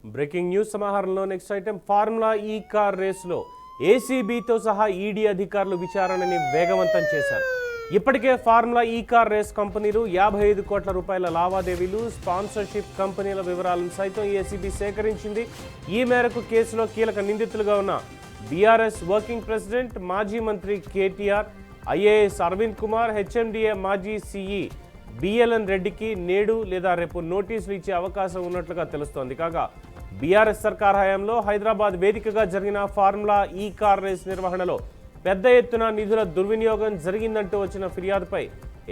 Breaking news సమాహారంలో next item formula E car రేసులో ఏసీబీతో సహా ఈడీ అధికారులు విచారణని వేగవంతం చేశారు. ఇప్పటికే ఫార్ములా ఈ కార్ రేస్ కంపెనీలు 55 కోట్ల రూపాయల లావాదేవీలు, స్పాన్సర్షిప్ కంపెనీల వివరాలను సైతం ఏసీబీ సేకరించింది. ఈ మేరకు కేసులో కీలక నిందితులుగా ఉన్న బీఆర్ఎస్ వర్కింగ్ ప్రెసిడెంట్, మాజీ మంత్రి కేటీఆర్, ఐఏఎస్ అరవింద్ కుమార్, హెచ్ఎండిఏ మాజీ సీఈ బిఎల్ఎన్ రెడ్డికి నేడు లేదా రేపు నోటీసులు ఇచ్చే అవకాశం ఉన్నట్లుగా తెలుస్తోంది. కాగా బీఆర్ఎస్ సర్కార్ హయాంలో హైదరాబాద్ వేదికగా జరిగిన ఫార్ములా ఈ కార్ రేస్ నిర్వహణలో పెద్ద ఎత్తున నిధుల దుర్వినియోగం జరిగిందంటూ వచ్చిన ఫిర్యాదుపై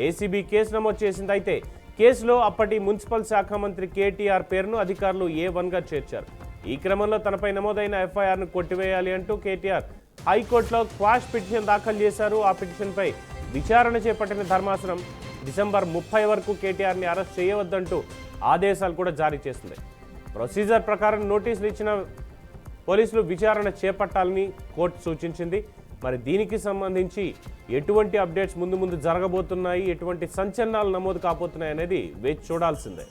ఏసీబీ కేసు నమోదు చేసింది. అయితే కేసులో అప్పటి మున్సిపల్ శాఖ మంత్రి కేటీఆర్ పేరును అధికారులు A1గా చేర్చారు. ఈ క్రమంలో తనపై నమోదైన ఎఫ్ఐఆర్ను కొట్టివేయాలి అంటూ కేటీఆర్ హైకోర్టులో క్వాష్ పిటిషన్ దాఖలు చేశారు. ఆ పిటిషన్పై విచారణ చేపట్టిన ధర్మాసనం డిసెంబర్ 30 వరకు కేటీఆర్ని అరెస్ట్ చేయవద్దంటూ ఆదేశాలు కూడా జారీ చేసింది. ప్రొసీజర్ ప్రకారం నోటీసులు ఇచ్చిన పోలీసులు విచారణ చేపట్టాలని కోర్టు సూచించింది. మరి దీనికి సంబంధించి ఎటువంటి అప్డేట్స్ ముందు జరగబోతున్నాయి, ఎటువంటి సంచలనాలు నమోదు కాబోతున్నాయి అనేది వేచి చూడాల్సిందే.